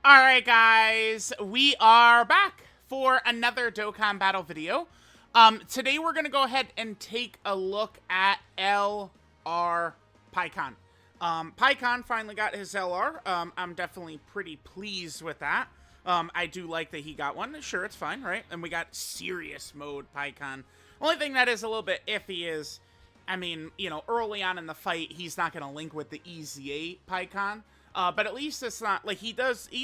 Alright guys, we are back for another Dokkan battle video. Today we're going to go ahead and take a look at LR PIKKON. PIKKON finally got his LR. I'm definitely pretty pleased with that. I do like that he got one. Sure, it's fine, right? And we got serious mode PIKKON. Only thing that is a little bit iffy is, I mean, you know, early on in the fight, he's not going to link with the EZA PIKKON. But at least it's not, like, he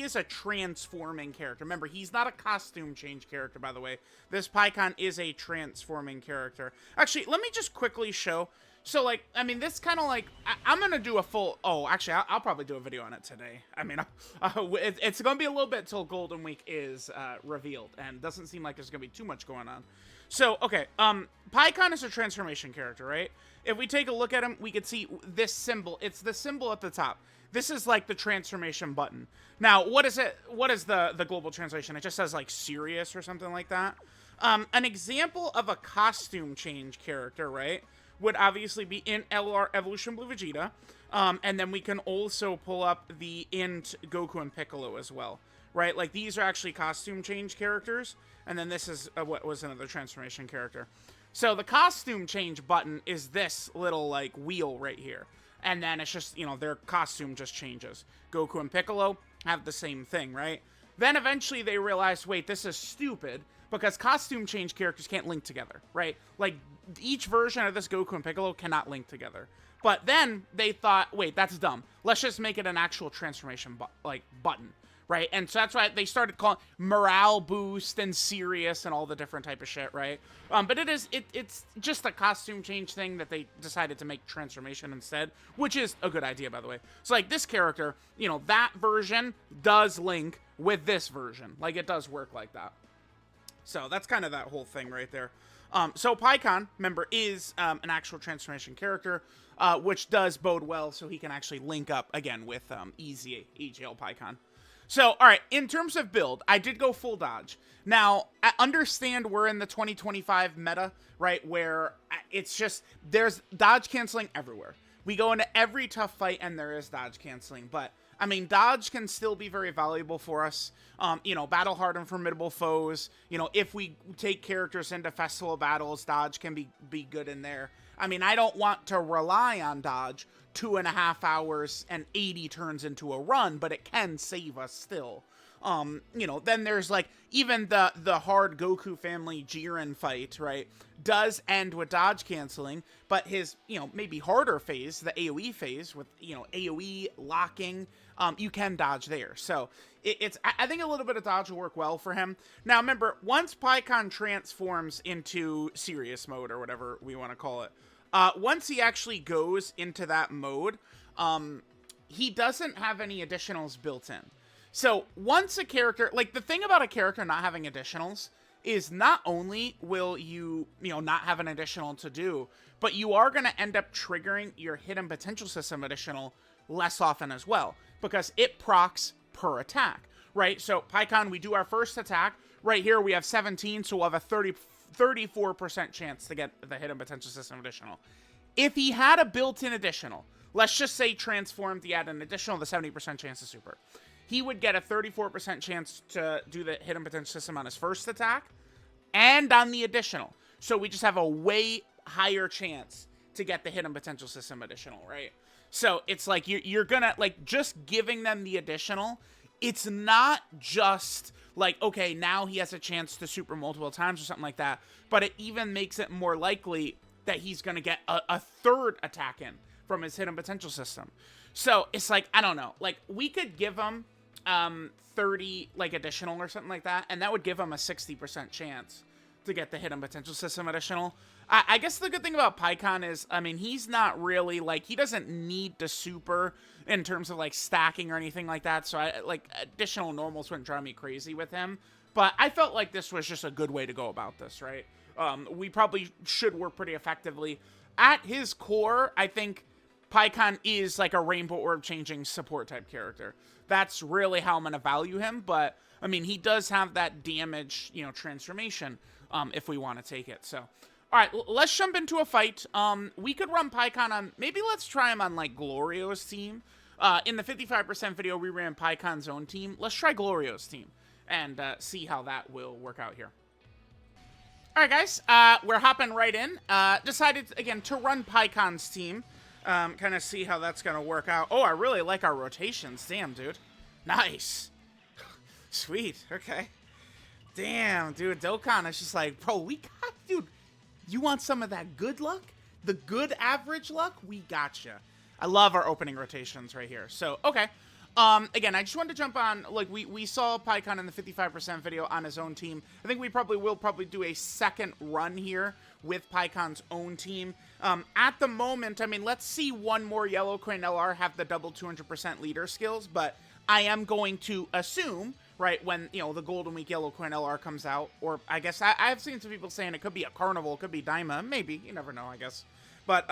is a transforming character. Remember, he's not a costume change character, by the way. This PIKKON is a transforming character. Actually, let me just quickly show. So, like, I mean, this kind of, like, I'm going to do a full, actually, I'll probably do a video on it today. I mean, it's going to be a little bit till Golden Week is revealed, and doesn't seem like there's going to be too much going on. So, okay, PIKKON is a transformation character, right? If we take a look at him, we can see this symbol. It's the symbol at the top. This is like the transformation button. Now, what is it? What is the global translation? It just says like serious or something like that. An example of a costume change character, right, would obviously be in LR Evolution Blue Vegeta. And then we can also pull up the int Goku and Piccolo as well, right? Like these are actually costume change characters. And then this is what was another transformation character. So the costume change button is this little like wheel right here. And then it's just, you know, their costume just changes. Goku and Piccolo have the same thing, right? Then eventually they realized, wait, this is stupid because costume change characters can't link together, right? Like, each version of this Goku and Piccolo cannot link together. But then they thought, wait, that's dumb. Let's just make it an actual transformation button, right? And so that's why they started calling morale boost and serious and all the different type of shit, right? But it's just a costume change thing that they decided to make transformation instead, which is a good idea, by the way. So like this character, you know, that version does link with this version. Like it does work like that. So that's kind of that whole thing right there. So PIKKON, remember, is an actual transformation character, which does bode well so he can actually link up again with EZA, EGL PIKKON. So, all right, in terms of build, I did go full dodge. Now, I understand we're in the 2025 meta, right, where it's just, there's dodge canceling everywhere. We go into every tough fight and there is dodge canceling, but, I mean, dodge can still be very valuable for us. You know, battle hard and formidable foes. You know, if we take characters into festival battles, dodge can be good in there. I mean, I don't want to rely on dodge 2.5 hours and 80 turns into a run, but it can save us still. You know, then there's like even the hard Goku family Jiren fight, right, does end with dodge canceling, but his, you know, maybe harder phase, the AoE phase with, you know, AoE locking, you can dodge there. So I think a little bit of dodge will work well for him. Now remember, once PIKKON transforms into serious mode or whatever we want to call it, once he actually goes into that mode, he doesn't have any additionals built in. So once a character, like the thing about a character not having additionals is not only will you know, not have an additional to do, but you are going to end up triggering your hidden potential system additional less often as well, because it procs per attack, right? So PIKKON, we do our first attack. Right here we have 17, so we'll have a 34% chance to get the hidden potential system additional. If he had a built-in additional, let's just say transformed, he had an additional, the 70% chance of super, he would get a 34% chance to do the hidden potential system on his first attack and on the additional. So we just have a way higher chance to get the hidden potential system additional, right? So it's like you're gonna, like, just giving them the additional, it's not just like, okay, now he has a chance to super multiple times or something like that, but it even makes it more likely that he's gonna get a third attack in from his hidden potential system. So it's like, I don't know, like we could give him 30 like additional or something like that, and that would give him a 60% chance to get the hidden potential system additional. I guess the good thing about PIKKON is, I mean, he's not really, like, he doesn't need to super in terms of, like, stacking or anything like that, so like, additional normals wouldn't drive me crazy with him, but I felt like this was just a good way to go about this, right? We probably should work pretty effectively. At his core, I think PIKKON is, like, a Rainbow Orb changing support type character. That's really how I'm going to value him, but, I mean, he does have that damage, you know, transformation, if we want to take it, so. Alright, let's jump into a fight. We could run PIKKON on, maybe let's try him on, like, Glorio's team. In the 55% video, we ran PyKon's own team. Let's try Glorio's team and see how that will work out here. All right, guys, we're hopping right in. Decided, again, to run PyKon's team. Kind of see how that's going to work out. Oh, I really like our rotations. Damn, dude. Nice. Sweet. Okay. Damn, dude. Dokkan is just like, bro, we got, dude, you want some of that good luck? The good average luck? We gotcha. I love our opening rotations right here. So, okay. Again, I just wanted to jump on, like, we saw PyKon in the 55% video on his own team. I think we will probably do a second run here with PyKon's own team. At the moment, I mean, let's see one more Yellow Coin LR have the double 200% leader skills, but I am going to assume, right, when, you know, the Golden Week Yellow Coin LR comes out, or I guess I've seen some people saying it could be a Carnival, it could be Daima, maybe, you never know, I guess. But,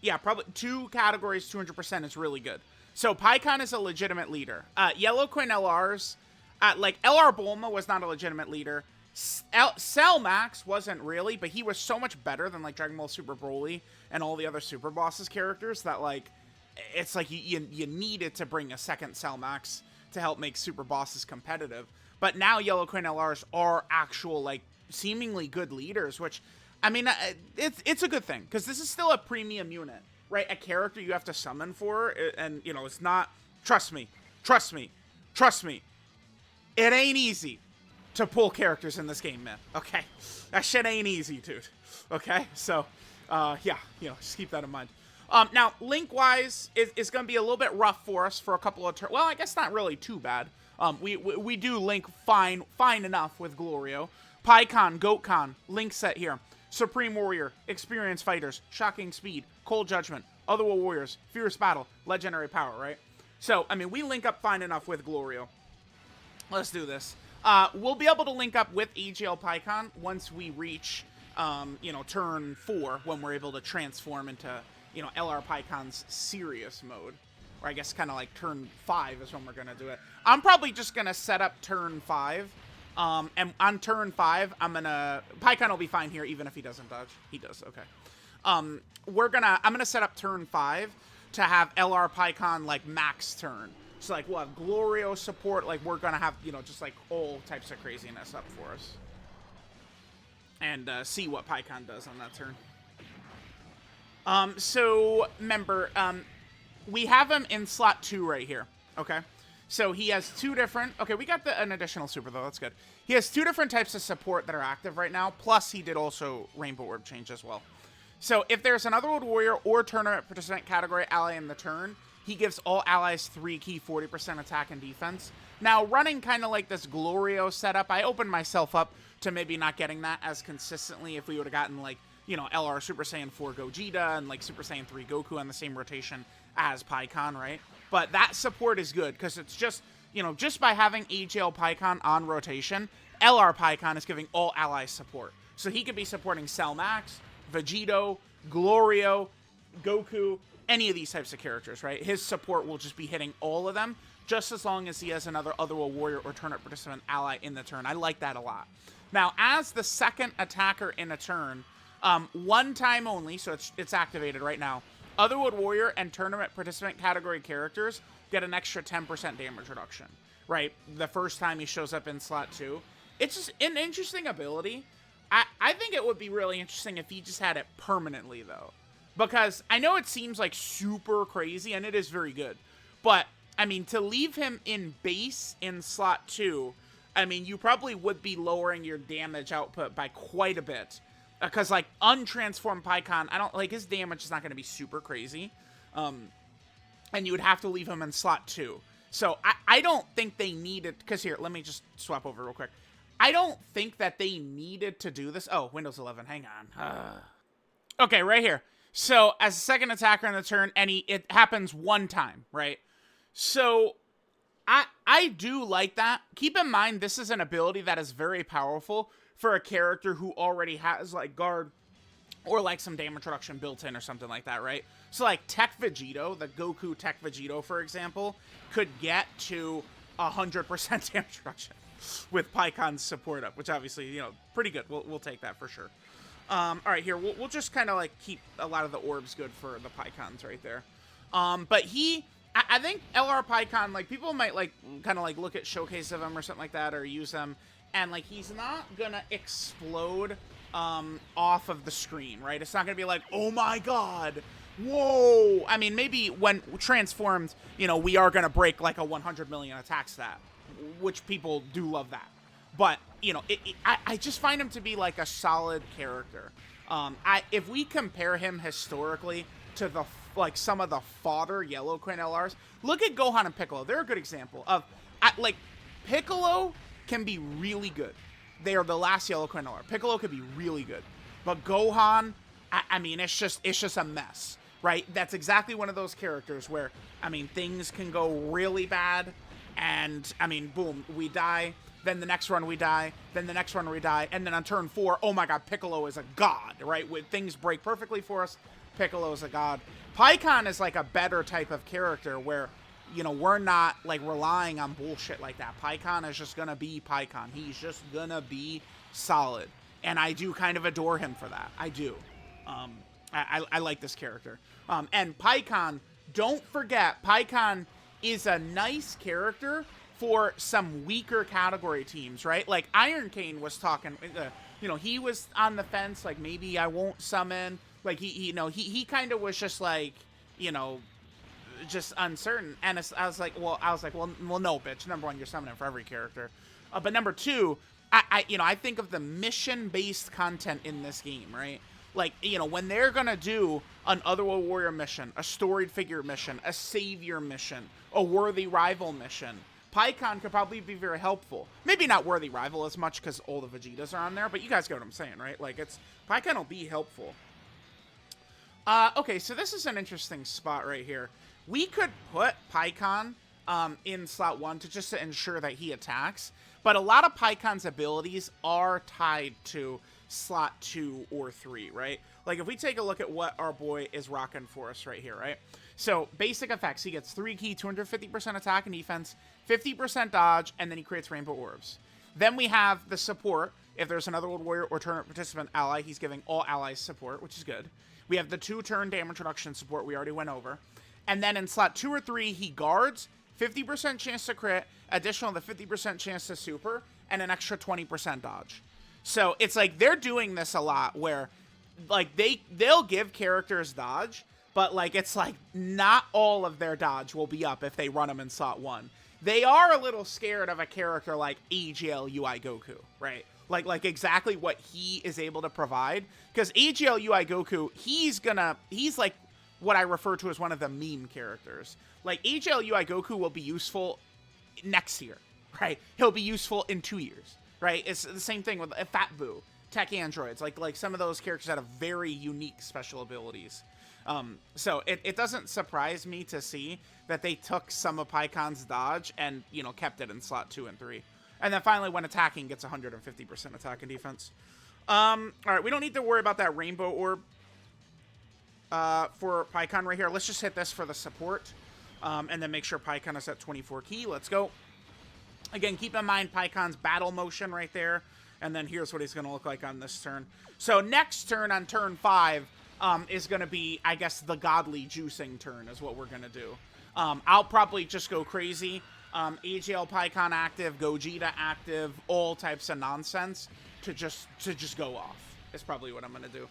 yeah, probably 2 categories, 200% is really good. So PyKon is a legitimate leader. Yellow Coin LRs, like LR Bulma was not a legitimate leader. Cell Max wasn't really, but he was so much better than like Dragon Ball Super Broly and all the other Super Bosses characters that like, it's like you needed to bring a second Cell Max to help make Super Bosses competitive. But now Yellow Coin LRs are actual like seemingly good leaders, which I mean, it's a good thing because this is still a premium unit. Right, a character you have to summon for, and, you know, it's not, trust me, it ain't easy to pull characters in this game, man, okay? That shit ain't easy, dude, okay? So, yeah, you know, just keep that in mind. Now, Link-wise, is going to be a little bit rough for us for a couple of turns. Well, I guess not really too bad. We do Link fine enough with Glorio. PyKon, Goatkon, Link set here. Supreme Warrior, Experienced Fighters, Shocking Speed, Cold Judgment, Otherworld Warriors, Fierce Battle, Legendary Power, right? So, I mean, we link up fine enough with Glorio. Let's do this. We'll be able to link up with AGL PyKon once we reach, you know, turn 4, when we're able to transform into, you know, LR PyKon's serious mode. Or I guess kind of like turn 5 is when we're going to do it. I'm probably just going to set up turn 5. And on turn 5, PyKon will be fine here, even if he doesn't dodge. He does, okay. I'm gonna set up turn 5 to have LR PyKon, like, max turn. So, like, we'll have Glorio support, like, we're gonna have, you know, just, like, all types of craziness up for us. And, see what PyKon does on that turn. So, remember, we have him in slot 2 right here, okay? So he has 2 different... Okay, we got an additional super, though. That's good. He has 2 different types of support that are active right now. Plus, he did also Rainbow Orb change as well. So if there's an Otherworld Warrior or Tournament Participant category ally in the turn, he gives all allies 3 key 40% attack and defense. Now, running kind of like this Glorio setup, I opened myself up to maybe not getting that as consistently if we would have gotten, like, you know, LR Super Saiyan 4 Gogeta and, like, Super Saiyan 3 Goku on the same rotation as PyKon, right? But that support is good, because it's just, you know, just by having AGL PyKon on rotation, LR PyKon is giving all allies support. So he could be supporting Cell Max, Vegito, Glorio, Goku, any of these types of characters, right? His support will just be hitting all of them, just as long as he has another Otherworld Warrior or Tournament Participant ally in the turn. I like that a lot. Now, as the second attacker in a turn, one time only, so it's activated right now, Otherworld Warrior and Tournament Participant category characters get an extra 10% damage reduction, right? The first time he shows up in slot 2. It's just an interesting ability. I think it would be really interesting if he just had it permanently, though. Because I know it seems like super crazy, and it is very good. But, I mean, to leave him in base in slot 2, I mean, you probably would be lowering your damage output by quite a bit. Because, like, untransformed PyKon, I don't, like, his damage is not going to be super crazy. And you would have to leave him in slot 2. So, I don't think they needed, because here, let me just swap over real quick. I don't think that they needed to do this. Oh, Windows 11, hang on. Okay, right here. So, as a second attacker in the turn, it happens one time, right? So, I do like that. Keep in mind, this is an ability that is very powerful for a character who already has, like, guard or, like, some damage reduction built in or something like that, right? So, like, Tech Vegito, the Goku Tech Vegito, for example, could get to 100% damage reduction with PyKon's support up, which obviously, you know, pretty good. We'll take that for sure. All right, here, we'll just kind of, like, keep a lot of the orbs good for the PyKons right there. But he I think LR PyKon, like, people might, like, kind of, like, look at showcase of him or something like that, or use them, and, like, he's not gonna explode off of the screen, right? It's not gonna be like, oh my god, whoa! I mean, maybe when transformed, you know, we are gonna break, like, a 100 million attack stat, which people do love that. But, you know, I just find him to be, like, a solid character. If we compare him historically to the, like, some of the fodder Yellow Queen LRs, look at Gohan and Piccolo. They're a good example of, like, Piccolo can be really good. They are the last Yellow Queen LR. Piccolo can be really good. But Gohan, I mean, it's just a mess, right? That's exactly one of those characters where, I mean, things can go really bad, and, I mean, boom, we die. Then the next run we die, then the next run we die, and then on turn 4, oh my god, Piccolo is a god, right? When things break perfectly for us, Piccolo is a god. PyKon is like a better type of character where, you know, we're not like relying on bullshit like that. PyKon is just gonna be PyKon. He's just gonna be solid. And I do kind of adore him for that. I do. I like this character. And PyKon, don't forget, PyKon is a nice character for some weaker category teams, right? Like Iron Cane was talking, you know, he was on the fence, like maybe I won't summon. Like he he kind of was just like, you know, just uncertain. And I was like, well, no, bitch. Number one, you're summoning for every character, but number two, I think of the mission-based content in this game, right? Like, you know, when they're gonna do an Otherworld Warrior mission, a storied figure mission, a savior mission, a worthy rival mission, PyKon could probably be very helpful. Maybe not worthy rival as much because all the Vegetas are on there, but you guys get what I'm saying, right? Like, PyKon will be helpful. Okay, so this is an interesting spot right here. We could put PyKon in slot 1 just to ensure that he attacks, but a lot of PyKon's abilities are tied to slot 2 or 3, right? Like, if we take a look at what our boy is rocking for us right here, right? So, basic effects, he gets 3 key, 250% attack and defense, 50% dodge, and then he creates rainbow orbs. Then we have the support. If there's another World Warrior or tournament participant ally, he's giving all allies support, which is good. We have the 2-turn damage reduction support we already went over. And then in slot 2 or 3, he guards, 50% chance to crit, additional the 50% chance to super, and an extra 20% dodge. So it's like they're doing this a lot where, like, they'll give characters dodge, but, like, it's like not all of their dodge will be up if they run them in slot 1. They are a little scared of a character like AGL UI Goku, right? Like exactly what he is able to provide. Because AGL UI Goku, he's like what I refer to as one of the meme characters. Like, AGL UI Goku will be useful next year, right? He'll be useful in 2 years, right? It's the same thing with Fat Boo, Tech Androids. Like some of those characters that have very unique special abilities. So it doesn't surprise me to see that they took some of PyKon's dodge and, you know, kept it in slot 2 and 3. And then finally, when attacking, gets 150% attack and defense. All right, we don't need to worry about that rainbow orb for PyKon right here. Let's just hit this for the support. And then make sure PyKon is at 24 key. Let's go. Again, keep in mind PyKon's battle motion right there. And then here's what he's going to look like on this turn. So next turn, on turn 5, is going to be, I guess, the godly juicing turn is what we're going to do. I'll probably just go crazy. AGL PyKon active, Gogeta active, all types of nonsense to just go off. Is probably what I'm going to do.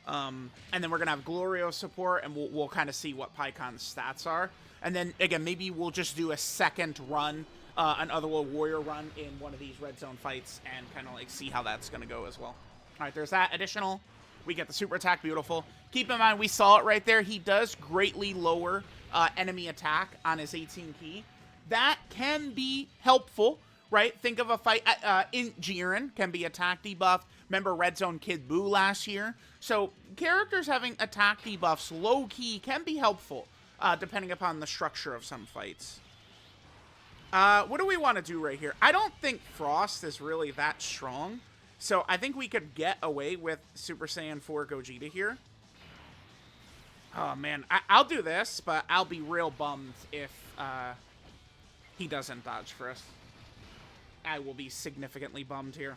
And then we're going to have Glorio support, and we'll kind of see what PyKon's stats are. And then, again, maybe we'll just do a second run, an Otherworld Warrior run in one of these red zone fights and kind of, like, see how that's going to go as well. All right, there's that. Additional, we get the super attack. Beautiful. Keep in mind, we saw it right there. He does greatly lower enemy attack on his 18 key. That can be helpful, right? Think of a fight in Jiren can be attack debuff. Remember Red Zone Kid Buu last year? So characters having attack debuffs low-key can be helpful, depending upon the structure of some fights. What do we want to do right here? I don't think Frost is really that strong, so I think we could get away with Super Saiyan 4 Gogeta here. Oh, man. I'll do this, but I'll be real bummed if he doesn't dodge for us. I will be significantly bummed here.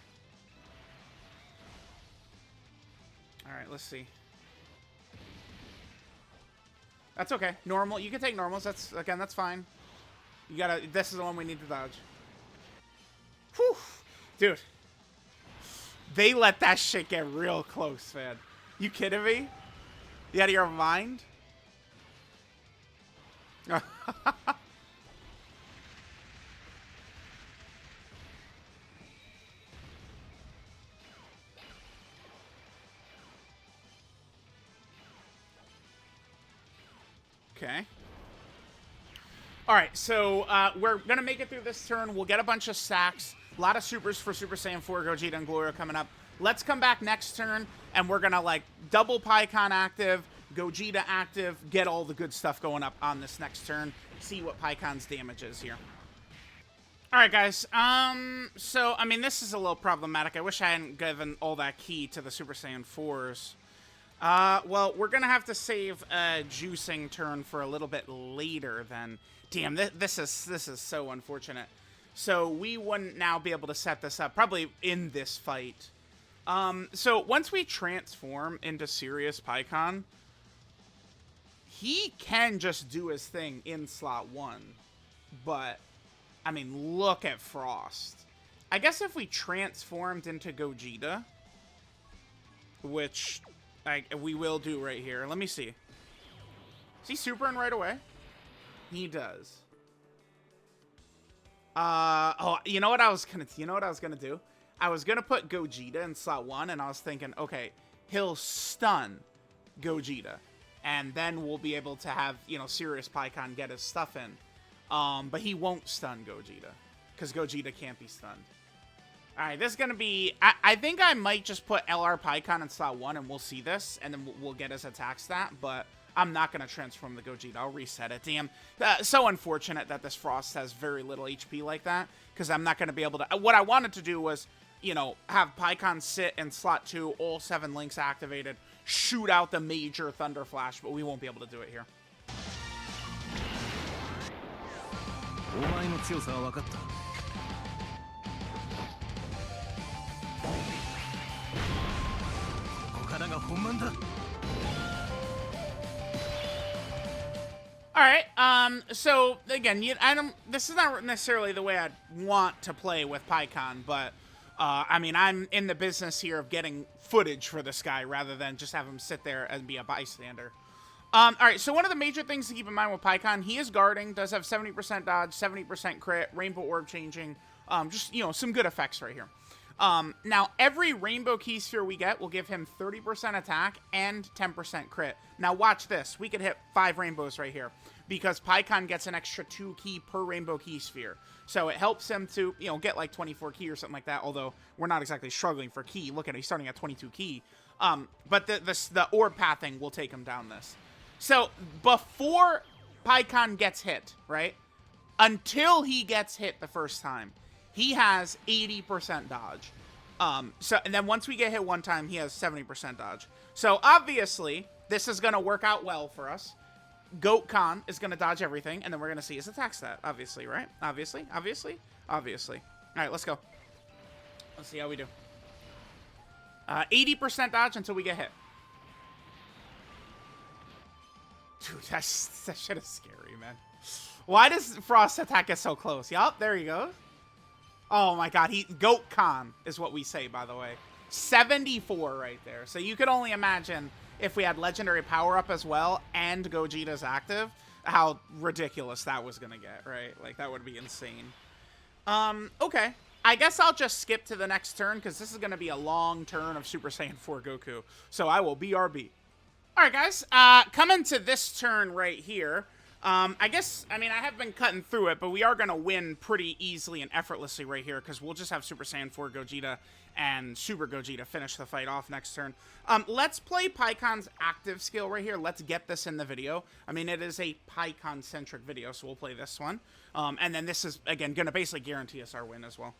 All right, let's see. That's okay. Normal. You can take normals. That's, again, that's fine. You gotta, this is the one we need to dodge. Whew. Dude. They let that shit get real close, man. You kidding me? You out of your mind? Okay. Alright, so we're going to make it through this turn. We'll get a bunch of stacks. A lot of supers for Super Saiyan 4, Gogeta, and Gloria coming up. Let's come back next turn, and we're going to, like, double PyKon active, Gogeta active, get all the good stuff going up on this next turn. See what PyKon's damage is here. Alright, guys. So, I mean, this is a little problematic. I wish I hadn't given all that key to the Super Saiyan 4s. Well, we're gonna have to save a juicing turn for a little bit later then. Damn, this is so unfortunate. So we wouldn't now be able to set this up, probably in this fight. So once we transform into Serious PyKon, he can just do his thing in slot 1. But, I mean, look at Frost. I guess if we transformed into Gogeta, which we will do right here. Let me see. Is he supering right away? He does. Oh, you know what I was gonna do? I was gonna put Gogeta in slot 1, and I was thinking, okay, he'll stun Gogeta, and then we'll be able to have, you know, Serious PyKon get his stuff in. But he won't stun Gogeta, because Gogeta can't be stunned. Alright, this is going to be... I think I might just put LR PyKon in slot 1, and we'll see this, and then we'll get his attack stat, but I'm not going to transform the Gogeta. I'll reset it. Damn. So unfortunate that this Frost has very little HP like that, because I'm not going to be able to... What I wanted to do was, you know, have PyKon sit in slot 2, all 7 links activated, shoot out the major Thunder Flash, but we won't be able to do it here. Alright, so, again, this is not necessarily the way I'd want to play with PyKon, but, I mean, I'm in the business here of getting footage for this guy rather than just have him sit there and be a bystander. Alright, so one of the major things to keep in mind with PyKon, he is guarding, does have 70% dodge, 70% crit, rainbow orb changing, just, you know, some good effects right here. Now, every rainbow key sphere we get will give him 30% attack and 10% crit. Now, watch this. We could hit 5 rainbows right here because PyKon gets an extra 2 key per rainbow key sphere. So it helps him to, you know, get like 24 key or something like that, although we're not exactly struggling for key. Look at it. He's starting at 22 key. But the orb pathing will take him down this. So before PyKon gets hit, right, until he gets hit the first time, he has 80% dodge. And then once we get hit one time, he has 70% dodge. So obviously, this is going to work out well for us. Dokkan is going to dodge everything, and then we're going to see his attack stat, obviously, right? Obviously. All right, let's go. Let's see how we do. 80% dodge until we get hit. Dude, that shit is scary, man. Why does Frost attack get so close? Yup, there he goes. Oh my god, Dokkan is what we say, by the way. 74 right there. So you could only imagine if we had legendary power up as well and Gogeta's active, how ridiculous that was gonna get, right? Like, that would be insane. Okay. I guess I'll just skip to the next turn, because this is gonna be a long turn of Super Saiyan 4 Goku. So I will BRB. Alright, guys. Coming to this turn right here. I guess, I mean, I have been cutting through it, but we are going to win pretty easily and effortlessly right here, because we'll just have Super Saiyan 4 Gogeta and Super Gogeta finish the fight off next turn. Let's play PyKon's active skill right here. Let's get this in the video. I mean, it is a PyKon-centric video, so we'll play this one. And then this is, again, going to basically guarantee us our win as well.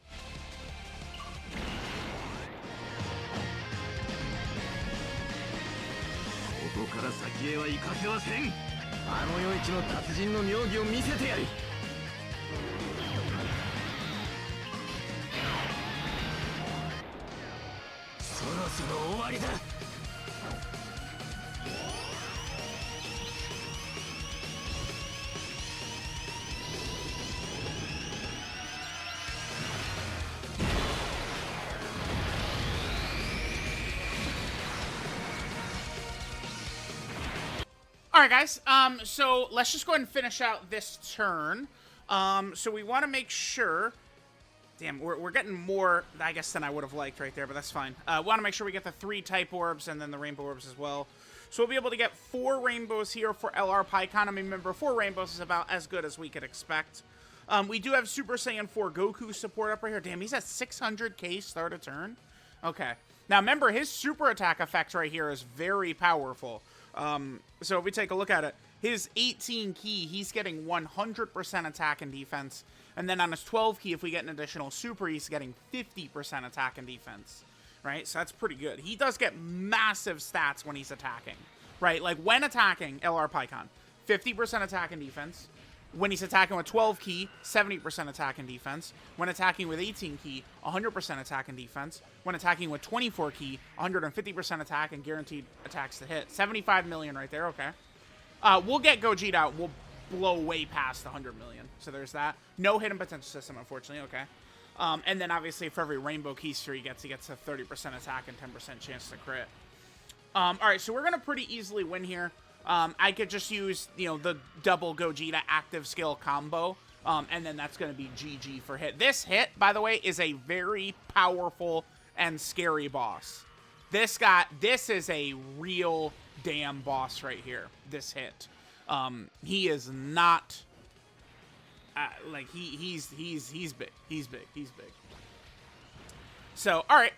All right, guys. So let's just go ahead and finish out this turn. So we want to make sure. Damn, we're getting more, I guess, than I would have liked right there, but that's fine. We want to make sure we get the 3 type orbs and then the rainbow orbs as well. So we'll be able to get 4 rainbows here for LR PyKon. I mean, remember, 4 rainbows is about as good as we could expect. We do have Super Saiyan 4 Goku support up right here. Damn, he's at 600k start a turn. Okay. Now, remember, his super attack effect right here is very powerful. So if we take a look at it, his 18 key, he's getting 100% attack and defense. And then on his 12 key, if we get an additional super, he's getting 50% attack and defense. Right? So that's pretty good. He does get massive stats when he's attacking. Right? Like when attacking LR PyKon, 50% attack and defense. When he's attacking with 12 key, 70% attack and defense. When attacking with 18 key, 100% attack and defense. When attacking with 24 key, 150% attack and guaranteed attacks to hit. 75 million right there, okay. We'll get Gogeta out. We'll blow way past 100 million. So there's that. No hidden potential system, unfortunately, okay. And then obviously for every rainbow keister he gets a 30% attack and 10% chance to crit. Alright, so we're going to pretty easily win here. I could just use, you know, the double Gogeta active skill combo, and then that's going to be GG for hit. This hit, by the way, is a very powerful and scary boss. This is a real damn boss right here, this hit. He is not, like, he's big. He's big. So, alright,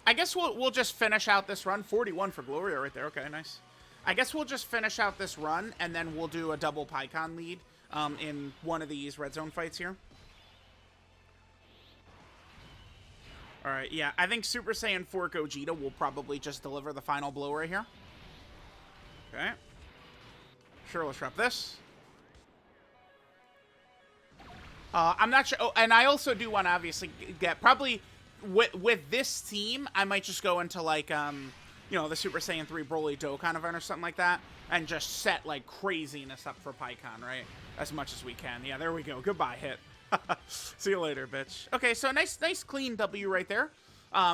I guess we'll just finish out this run. 41 for Gloria right there. Okay, nice. I guess we'll just finish out this run, and then we'll do a double PyKon lead in one of these red zone fights here. All right, yeah. I think Super Saiyan 4 Gogeta will probably just deliver the final blow right here. Okay. Sure, let's drop this. I'm not sure. Oh, and I also do want to obviously get probably... With this team, I might just go into, like, you know, the Super Saiyan 3 Broly Dokkan event or something like that, and just set, like, craziness up for PyKon, right? As much as we can. Yeah, there we go. Goodbye, hit. See you later, bitch. Okay, so nice clean W right there.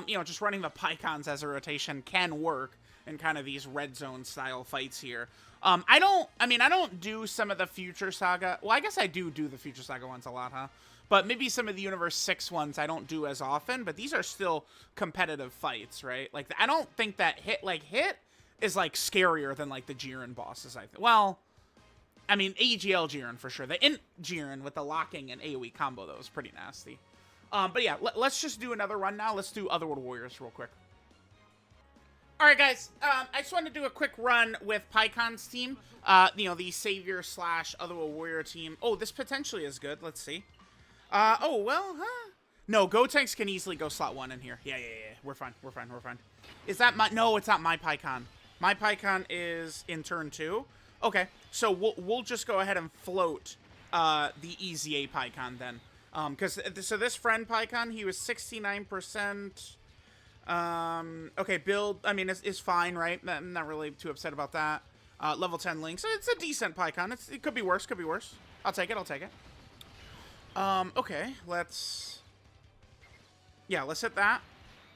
You know, just running the PyKons as a rotation can work in kind of these red zone style fights here. I don't do some of the Future Saga. Well, I guess I do the Future Saga ones a lot, huh? But maybe some of the Universe 6 ones I don't do as often, but these are still competitive fights, right? Like, I don't think that Hit is, like, scarier than, like, the Jiren bosses, I think. Well, I mean, AGL Jiren for sure. The Int Jiren with the locking and AoE combo, though, is pretty nasty. But yeah, let's just do another run now. Let's do Otherworld Warriors real quick. Alright, guys, I just wanted to do a quick run with PyKon's team. You know, the Savior / Otherworld Warrior team. Oh, this potentially is good. Let's see. Oh, well, huh? No, Gotenks can easily go slot 1 in here. Yeah. We're fine. Is that my... No, it's not my PyKon. My PyKon is in turn 2. Okay, so we'll just go ahead and float the EZA PyKon then. So this friend PyKon, he was 69%. Okay, build, I mean, is fine, right? I'm not really too upset about that. Level 10 Link, so it's a decent PyKon. It could be worse, I'll take it. Okay, let's hit that.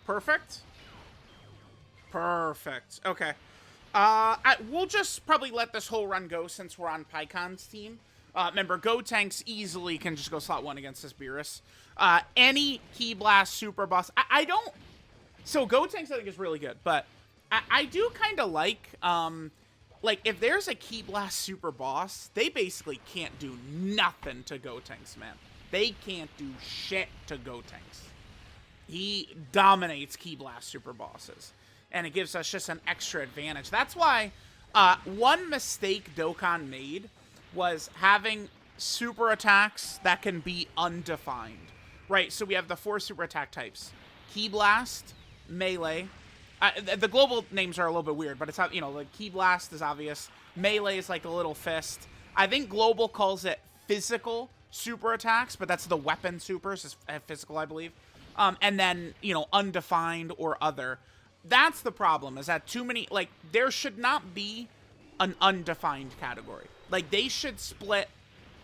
Perfect. Okay. We'll just probably let this whole run go since we're on PyKon's team. Remember, Gotenks easily can just go slot 1 against this Beerus. Any Ki Blast Super Boss, I don't... So Gotenks I think is really good, but I do kind of like, if there's a Ki Blast Super Boss, they basically can't do nothing to Gotenks, man. They can't do shit to Gotenks. He dominates Ki Blast Super Bosses, and it gives us just an extra advantage. That's why one mistake Dokkan made was having super attacks that can be undefined. Right, so we have the 4 super attack types. Ki Blast, Melee. The global names are a little bit weird, but it's how, you know, like Ki Blast is obvious. Melee is like a little fist. I think global calls it physical super attacks, but that's the weapon supers, is physical, I believe. And then, you know, undefined or other. That's the problem, is that too many, like, there should not be an undefined category. Like, they should split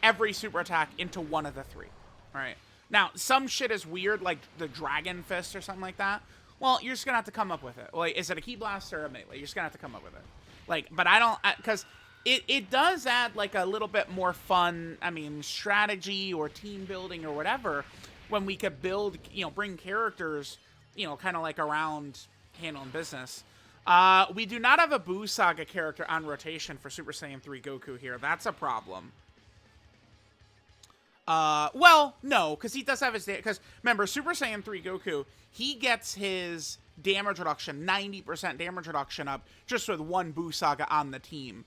every super attack into one of the 3. All right. Now, some shit is weird, like the Dragon Fist or something like that. Well, you're just going to have to come up with it. Like, is it a Ki Blast or a Melee? You're just going to have to come up with it. Like, but I don't, because it does add like a little bit more fun, I mean, strategy or team building or whatever, when we could build, you know, bring characters, you know, kind of like around handling business. We do not have a Buu Saga character on rotation for Super Saiyan 3 Goku here. That's a problem. Well, no, because he does have his, because remember, Super Saiyan 3 Goku, he gets his damage reduction, 90% damage reduction up just with one Buu Saga on the team.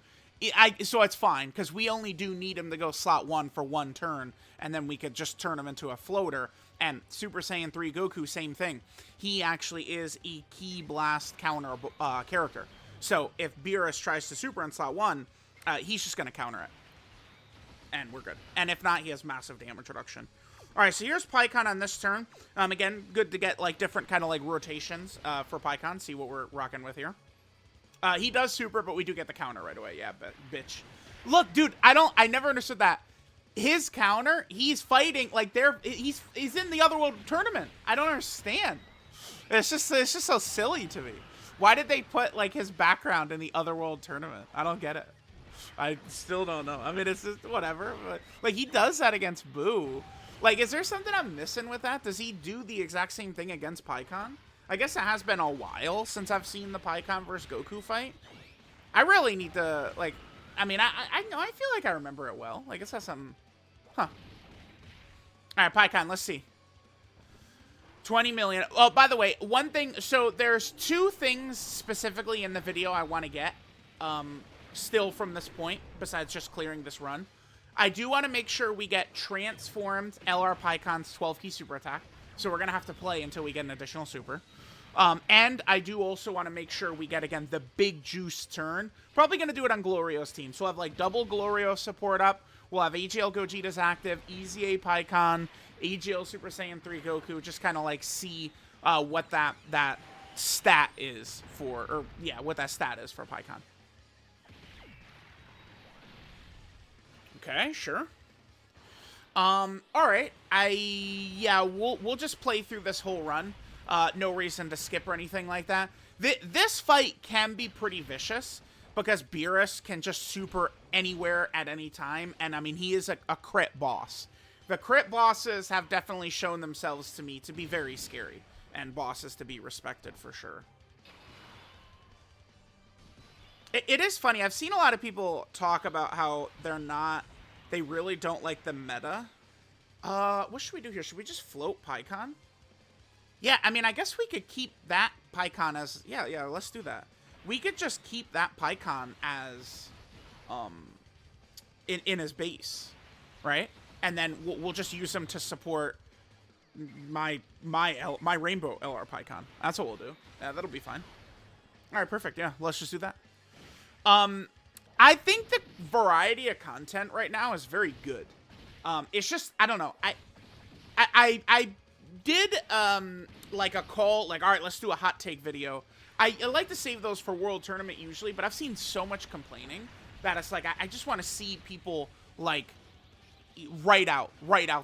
So it's fine, because we only do need him to go slot 1 for 1 turn, and then we could just turn him into a floater. And Super Saiyan 3 Goku, same thing. He actually is a Ki Blast counter character. So if Beerus tries to super in slot 1, he's just going to counter it. And we're good. And if not, he has massive damage reduction. Alright, so here's Pikkon on this turn. Again, good to get like different kind of like rotations for Pikkon. See what we're rocking with here. He does super, but we do get the counter right away. Yeah, but bitch. Look, dude, I never understood that. His counter, he's fighting like he's in the Otherworld tournament. I don't understand. It's just so silly to me. Why did they put like his background in the Otherworld tournament? I don't get it. I still don't know. I mean, it's just whatever. But like he does that against Buu. Like, is there something I'm missing with that? Does he do the exact same thing against Pikkon? I guess it has been a while since I've seen the Pikkon versus Goku fight. I really need to, like, I mean, I know, I feel like I remember it well. Like, it's has some, huh. All right, Pikkon, let's see. 20 million. Oh, by the way, one thing, so there's 2 things specifically in the video I want to get, still from this point, besides just clearing this run. I do want to make sure we get transformed LR Pikkon's 12 key super attack. So we're going to have to play until we get an additional super. And I do also want to make sure we get, again, the big juice turn. Probably going to do it on Glorio's team. So we'll have, like, double Glorio support up. We'll have AGL Gogeta's active, EZA Pikkon, AGL Super Saiyan 3 Goku. Just kind of, like, see what that stat is for, or, yeah, what that stat is for Pikkon. Okay, sure. All right. Yeah, we'll just play through this whole run. No reason to skip or anything like that. This fight can be pretty vicious because Beerus can just super anywhere at any time. And I mean, he is a crit boss. The crit bosses have definitely shown themselves to me to be very scary and bosses to be respected for sure. It is funny. I've seen a lot of people talk about how they really don't like the meta. What should we do here? Should we just float Pikkon? Yeah, I mean, I guess we could keep that Pikkon as, yeah, let's do that. We could just keep that Pikkon as, in his base, right? And then we'll just use him to support my Rainbow LR Pikkon. That's what we'll do. Yeah, that'll be fine. All right, perfect. Yeah, let's just do that. I think the variety of content right now is very good. It's just, I don't know. I did, like a call, like, all right, let's do a hot take video. I like to save those for World Tournament usually, but I've seen so much complaining that it's like, I just want to see people, like, write out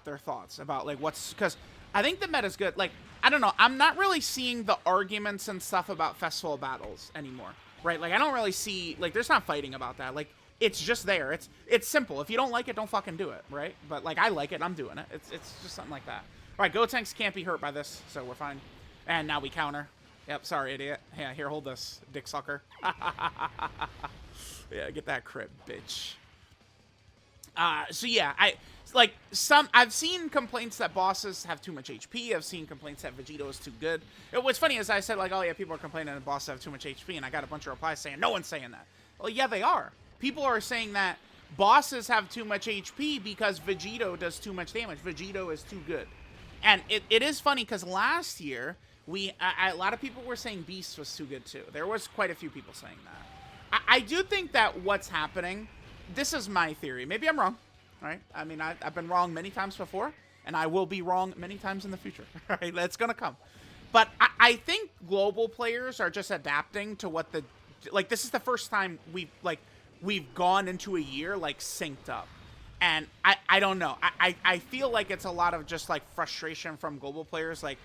their thoughts about, like, because I think the meta's good. Like, I don't know. I'm not really seeing the arguments and stuff about festival battles anymore. Right, like, I don't really see, like, there's not fighting about that. Like, it's just there. It's simple. If you don't like it, don't fucking do it, right? But, like, I like it. I'm doing it. It's just something like that. All right, Gotenks can't be hurt by this, so we're fine. And now we counter. Yep, sorry, idiot. Yeah, here, hold this, dick sucker. Yeah, get that crit, bitch. So, yeah, I've seen complaints that bosses have too much HP. I've seen complaints that Vegito is too good. What's funny is I said, like, oh, yeah, people are complaining that bosses have too much HP, and I got a bunch of replies saying, no one's saying that. Well, yeah, they are. People are saying that bosses have too much HP because Vegito does too much damage. Vegito is too good. And it is funny because last year, a lot of people were saying Beast was too good, too. There was quite a few people saying that. I do think that what's happening, this is my theory. Maybe I'm wrong. All right. I mean, I've been wrong many times before, and I will be wrong many times in the future. All right, that's gonna come. But I think global players are just adapting to what this is the first time we've gone into a year like synced up, and I don't know. I feel like it's a lot of just like frustration from global players, like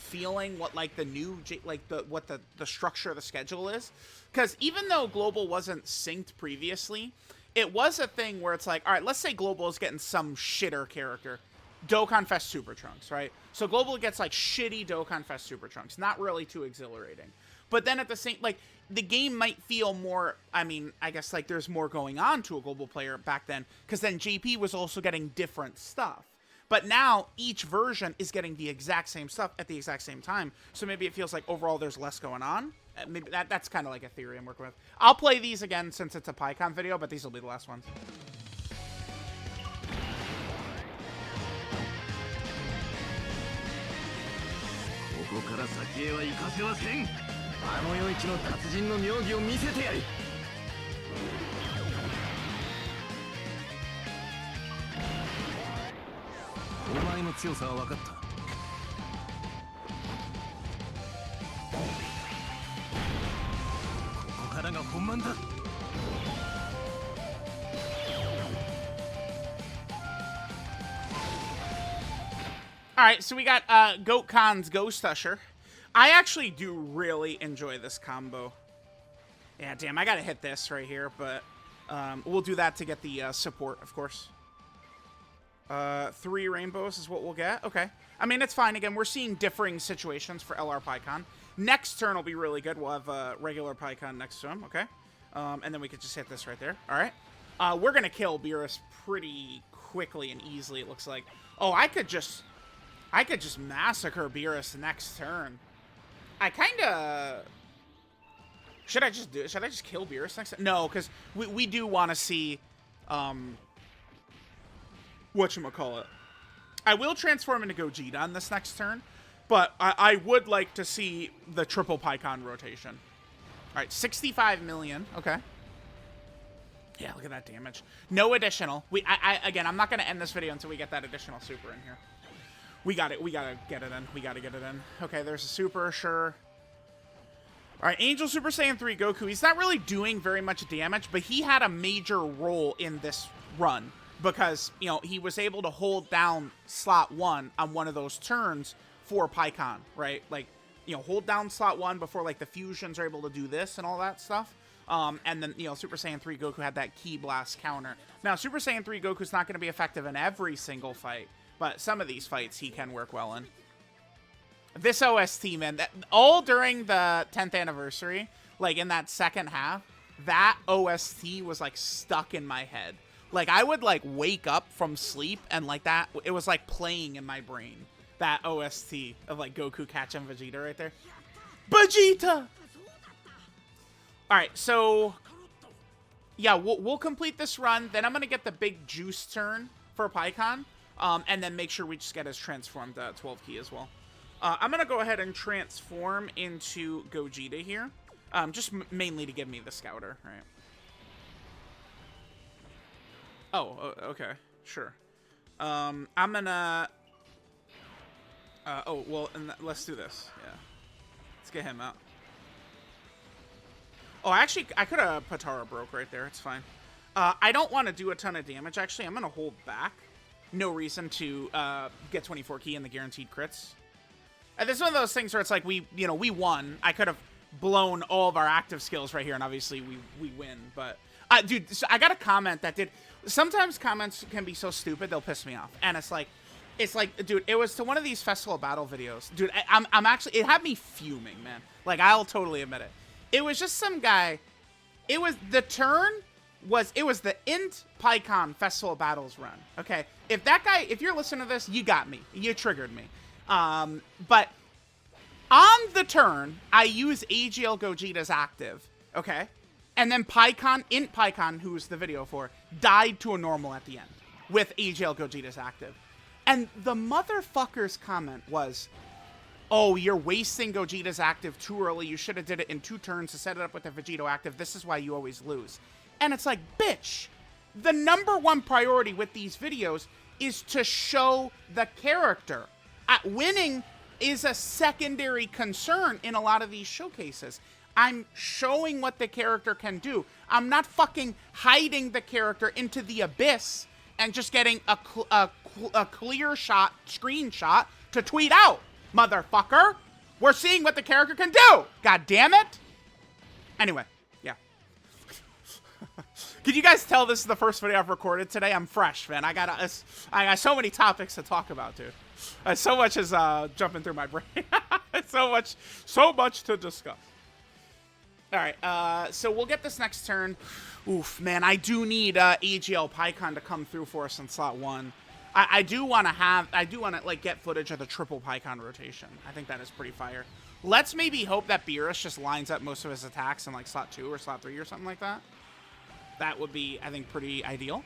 feeling what like the new the structure of the schedule is, because even though Global wasn't synced previously, it was a thing where it's like, all right, let's say Global is getting some shitter character, Dokkan Fest Super Trunks, right? So Global gets like shitty Dokkan Fest Super Trunks, not really too exhilarating. But then at the same, like, the game might feel more, I mean, I guess, like, there's more going on to a Global player back then, because then JP was also getting different stuff. But now, each version is getting the exact same stuff at the exact same time, so maybe it feels like overall there's less going on. Maybe that's kind of like a theory I'm working with. I'll play these again since it's a PyCon video, but these will be the last ones. ここから先へは行かせません。あの世一の達人の妙技を見せてやる。お前の強さは分かった。ここからが本番だ。 Alright, so we got Dokkan's Ghost Usher. I actually do really enjoy this combo. Yeah, damn, I gotta hit this right here, but we'll do that to get the support, of course. 3 rainbows is what we'll get. Okay. I mean, it's fine. Again, we're seeing differing situations for LR PyCon. Next turn will be really good. We'll have regular PyCon next to him, okay? And then we could just hit this right there. Alright. We're gonna kill Beerus pretty quickly and easily, it looks like. Oh, I could just massacre Beerus next turn. I kinda... Should I just kill Beerus next turn? No, because we do want to see, whatchamacallit. I will transform into Gogeta on this next turn, but I would like to see the triple PyCon rotation. Alright, 65 million. Okay. Yeah, look at that damage. No additional. Again, I'm not going to end this video until we get that additional super in here. We gotta get it in. We gotta get it in. Okay, there's a super, sure. Alright, Angel Super Saiyan 3 Goku. He's not really doing very much damage, but he had a major role in this run. Because, you know, he was able to hold down slot 1 on one of those turns for PyCon, right? Like, you know, hold down slot 1 before, like, the fusions are able to do this and all that stuff. And then, you know, Super Saiyan 3 Goku had that Ki Blast counter. Now, Super Saiyan 3 Goku's not going to be effective in every single fight. But some of these fights he can work well in. This OST, man, all during the 10th anniversary, like in that second half, that OST was like stuck in my head. Like I would like wake up from sleep and like that, it was like playing in my brain. That OST of like Goku catching Vegeta right there. Vegeta! Alright, so yeah, we'll complete this run. Then I'm going to get the big juice turn for PyCon. And then make sure we just get his transformed 12 key as well. I'm going to go ahead and transform into Gogeta here. Just mainly to give me the scouter, right? Oh, okay. Sure. I'm going to... oh, well, let's do this. Yeah. Let's get him out. Oh, actually, I could have Patara broke right there. It's fine. I don't want to do a ton of damage, actually. I'm going to hold back. No reason to get 24 key in the guaranteed crits. This is one of those things where it's like we won. I could have blown all of our active skills right here, and obviously we win. But dude, so I got a comment that did. Sometimes comments can be so stupid they'll piss me off, and it's like, dude, it was to one of these festival battle videos, dude. I'm actually, it had me fuming, man. Like I'll totally admit it. It was just some guy. It was the turn. It was the Int PyCon Festival Battles run. Okay, if that guy, if you're listening to this, you got me. You triggered me. But on the turn, I use AGL Gogeta's active. Okay, and then PyCon, Int PyCon, who's the video for, died to a normal at the end with AGL Gogeta's active. And the motherfucker's comment was, "Oh, you're wasting Gogeta's active too early. You should have did it in 2 turns to set it up with the Vegito active. This is why you always lose." And it's like, bitch, the #1 priority with these videos is to show the character. Winning is a secondary concern in a lot of these showcases. I'm showing what the character can do. I'm not fucking hiding the character into the abyss and just getting a clear shot, screenshot to tweet out. motherfucker. We're seeing what the character can do. God damn it. Anyway, yeah. Can you guys tell this is the first video I've recorded today? I'm fresh, man. I got so many topics to talk about, dude. So much is jumping through my brain. so much to discuss. All right, so we'll get this next turn. Oof, man, I do need AGL PyKon to come through for us in slot 1. I do want to like get footage of the triple PyKon rotation. I think that is pretty fire. Let's maybe hope that Beerus just lines up most of his attacks in like slot 2 or slot 3 or something like that. That would be, I think, pretty ideal.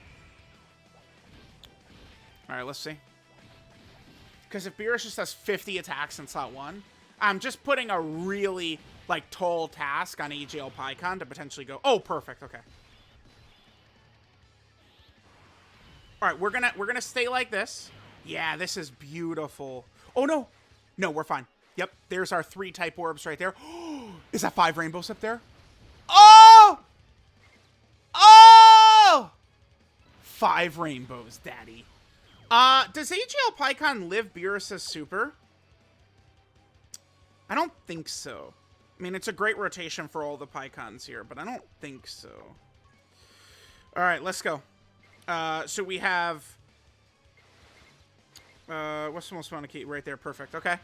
All right, let's see. Because if Beerus just has 50 attacks in slot 1, I'm just putting a really like tall task on AGL PyKon to potentially go. Oh, perfect. Okay. All right, we're gonna stay like this. Yeah, this is beautiful. Oh no, no, we're fine. Yep, there's our 3 type orbs right there. Is that 5 rainbows up there? Oh, oh, 5 rainbows, daddy. Does AGL PyKon live Beerus' super? I don't think so. I mean, it's a great rotation for all the PyKons here, but I don't think so. All right, let's go. So we have... what's the most fun key? Right there, perfect. Okay.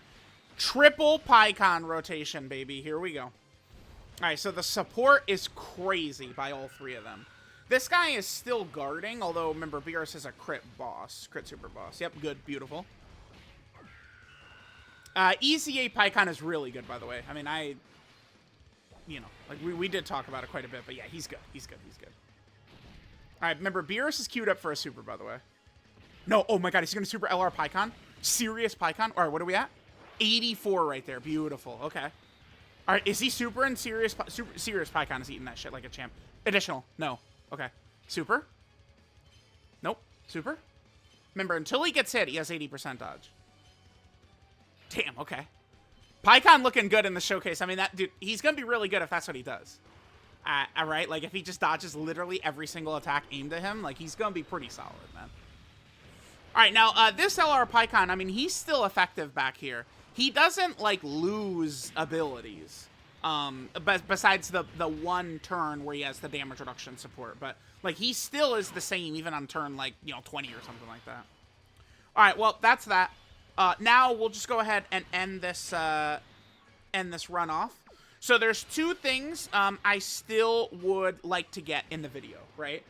Triple PyKon rotation, baby. Here we go. All right, so the support is crazy by all 3 of them. This guy is still guarding, although, remember, Beerus is a crit boss. Crit super boss. Yep, good, beautiful. ECA PyKon is really good, by the way. I mean, you know, like, we did talk about it quite a bit, but yeah, he's good. He's good, he's good. All right, remember, Beerus is queued up for a super, by the way. No, oh my god, he's going to super LR PyKon? Serious PyKon? All right, what are we at? 84 right there, beautiful, okay. All right, is he super and serious? Serious PyKon is eating that shit like a champ. Additional, no. Okay. Super? Nope. Super? Remember, until he gets hit, he has 80% dodge. Damn, okay. PyKon looking good in the showcase. I mean, that dude, he's going to be really good if that's what he does. All right? Like, if he just dodges literally every single attack aimed at him, like, he's going to be pretty solid, man. All right, now, this LR PyKon, I mean, he's still effective back here. He doesn't, like, lose abilities. Besides the one turn where he has the damage reduction support, but like he still is the same even on turn like 20 or something like that. All right, well that's that. Now we'll just go ahead and end this run off. So there's 2 things I still would like to get in the video, right?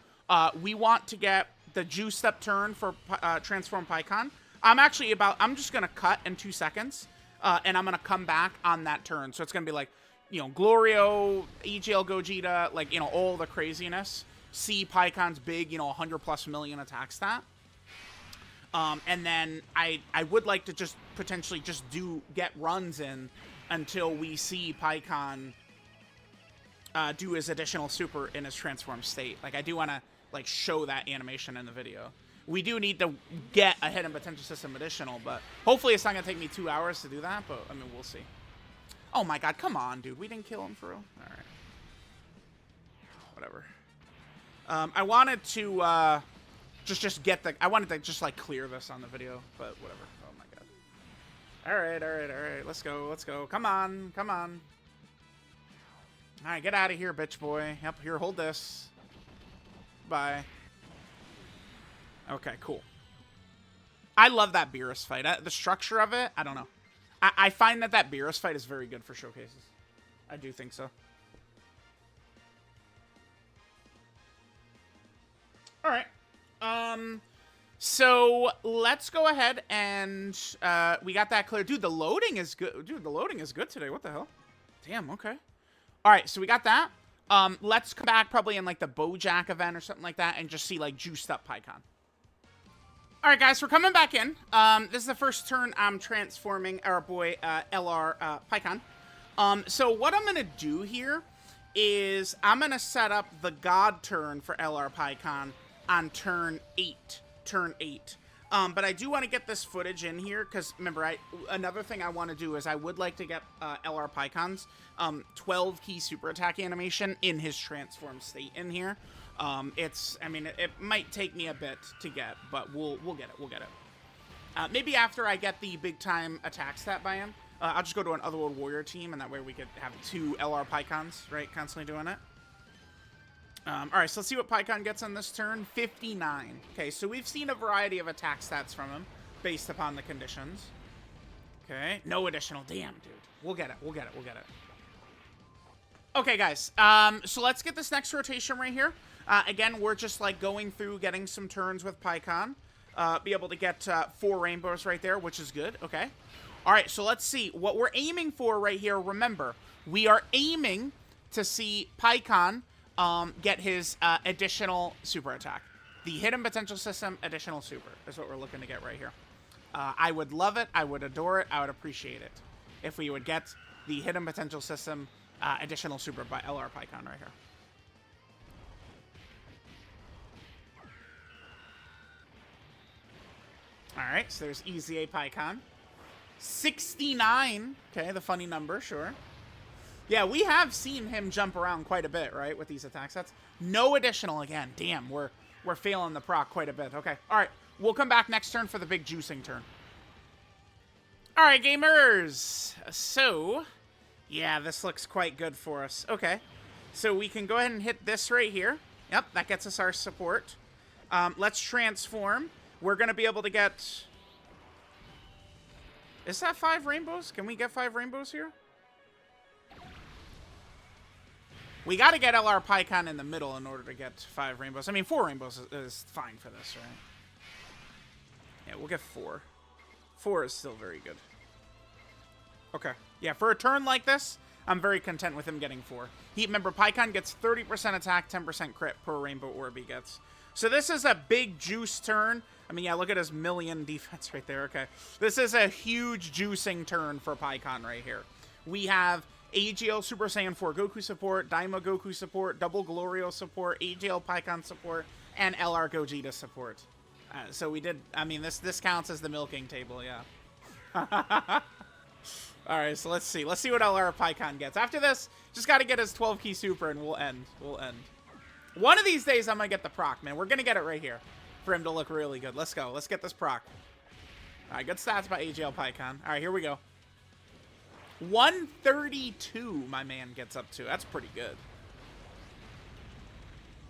We want to get the juiced up turn for Transform PyKon. I'm just gonna cut in 2 seconds, and I'm gonna come back on that turn. So it's gonna be like, Glorio, EGL Gogeta, like, all the craziness. See PyKon's big, 100+ million attack stat. And then I would like to just potentially just get runs in until we see PyKon do his additional super in his transformed state. Like, I do want to, like, show that animation in the video. We do need to get a hidden potential system additional, but hopefully it's not going to take me 2 hours to do that, but, I mean, we'll see. Oh my god, come on, dude. We didn't kill him for real? Alright. Whatever. I wanted to, just get the... I wanted to just, like, clear this on the video, but whatever. Oh my god. Alright, alright, alright. Let's go, let's go. Come on, come on. Alright, get out of here, bitch boy. Yep, here, hold this. Bye. Okay, cool. I love that Beerus fight. The structure of it, I don't know. I find that Beerus fight is very good for showcases. I do think so. All right. So let's go ahead and we got that clear. Dude, the loading is good. Dude, the loading is good today. What the hell? Damn, okay. All right, so we got that. Let's come back probably in like the Bojack event or something like that and just see like juiced up PyKon. All right, guys, we're coming back in. This is the first turn I'm transforming our boy LR PyKon. So what I'm going to do here is I'm going to set up the God turn for LR PyKon on turn 8. But I do want to get this footage in here because, remember, another thing I want to do is I would like to get LR PyKon's 12 key super attack animation in his transform state in here. I mean, it might take me a bit to get, but we'll get it. Maybe after I get the big time attack stat by him, I'll just go to an Otherworld Warrior team, and that way we could have 2 LR Pikons, right? Constantly doing it. Alright, so let's see what Pikkon gets on this turn. 59. Okay, so we've seen a variety of attack stats from him based upon the conditions. Okay, no additional. Damn, dude. We'll get it. We'll get it. We'll get it. Okay, guys. So let's get this next rotation right here. Again, we're just like going through getting some turns with Pikkon. Be able to get 4 rainbows right there, which is good. Okay. All right, so let's see. What we're aiming for right here, remember, we are aiming to see Pikkon get his additional super attack. The hidden potential system additional super is what we're looking to get right here. I would love it. I would adore it. I would appreciate it if we would get the hidden potential system additional super by LR Pikkon right here. All right, so there's Easy A Pikkon. 69. Okay, the funny number, sure. Yeah, we have seen him jump around quite a bit, right, with these attack sets. No additional again. Damn, we're failing the proc quite a bit. Okay, all right. We'll come back next turn for the big juicing turn. All right, gamers. So, yeah, this looks quite good for us. Okay, so we can go ahead and hit this right here. Yep, that gets us our support. Let's transform. We're going to be able to get... Is that 5 rainbows? Can we get 5 rainbows here? We got to get LR Pikkon in the middle in order to get 5 rainbows. I mean, 4 rainbows is fine for this, right? Yeah, we'll get 4. 4 is still very good. Okay. Yeah, for a turn like this, I'm very content with him getting 4. Remember, Pikkon gets 30% attack, 10% crit per rainbow orb he gets. So this is a big juice turn. I mean, yeah, look at his million defense right there. Okay. This is a huge juicing turn for Pikkon right here. We have AGL Super Saiyan 4 Goku support, Daima Goku support, Double Glorio support, AGL Pikkon support, and LR Gogeta support. So we did, I mean, this counts as the milking table, yeah. Alright, so let's see. Let's see what LR Pikkon gets. After this, just got to get his 12 key super and we'll end. We'll end. One of these days, I'm going to get the proc, man. We're going to get it right here for him to look really good. Let's go. Let's get this proc. Alright, good stats by AGL Pikkon. Alright, here we go. 132, my man gets up to. That's pretty good.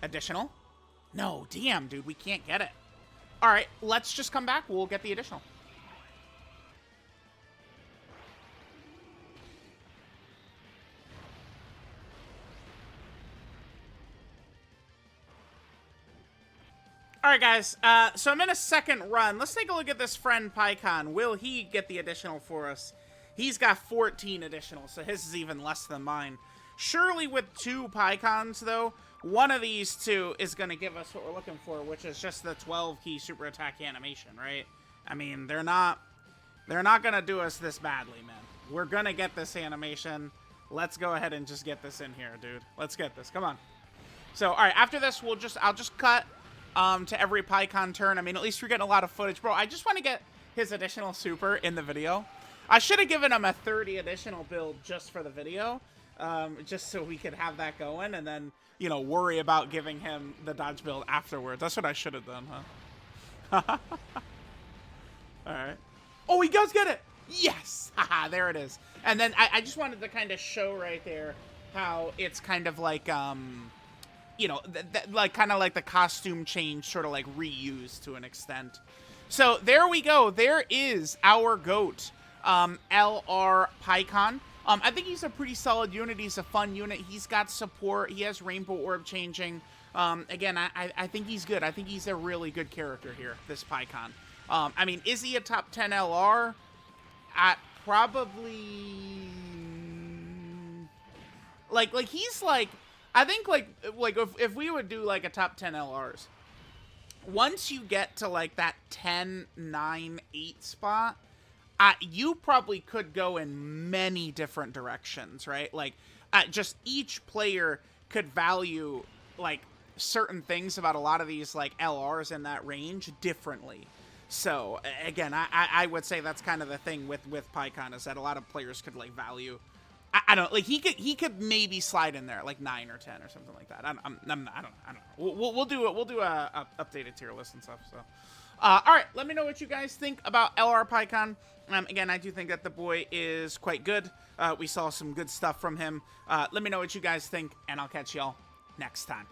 Additional? No, damn, dude. We can't get it. Alright, let's just come back. We'll get the additional. Alright, guys. So I'm in a second run. Let's take a look at this friend Pikkon. Will he get the additional for us? He's got 14 additional, so his is even less than mine. Surely with 2 Pikkons, though, one of these 2 is going to give us what we're looking for, which is just the 12-key super attack animation, right? I mean, they're not going to do us this badly, man. We're going to get this animation. Let's go ahead and just get this in here, dude. Let's get this. Come on. So, all right, after this, I'll just cut to every Pikkon turn. I mean, at least we're getting a lot of footage. Bro, I just want to get his additional super in the video. I should have given him a 30 additional build just for the video, just so we could have that going, and then, you know, worry about giving him the dodge build afterwards. That's what I should have done, huh? Alright. Oh, he does get it! Yes! Haha, there it is. And then I just wanted to kind of show right there how it's kind of like, you know, like kind of like the costume change sort of like reused to an extent. So there we go. There is our GOAT. LR Pikkon. I think he's a pretty solid unit. He's a fun unit. He's got support. He has rainbow orb changing. Again, I think he's good. I think he's a really good character here, this Pikkon. I mean, is he a top 10 LR? Probably... Like he's like... I think, like if we would do, like, a top 10 LRs, once you get to, like, that 10, 9, 8 spot... you probably could go in many different directions, right? Like, just each player could value, like, certain things about a lot of these, like, LRs in that range differently. So, again, I would say that's kind of the thing with Pikkon, is that a lot of players could, like, value... I don't know. Like, he could maybe slide in there, like, 9 or 10 or something like that. I don't know. We'll do a updated tier list and stuff, so... All right, let me know what you guys think about LR PyKon. Again, I do think that the boy is quite good. We saw some good stuff from him. Let me know what you guys think, and I'll catch y'all next time.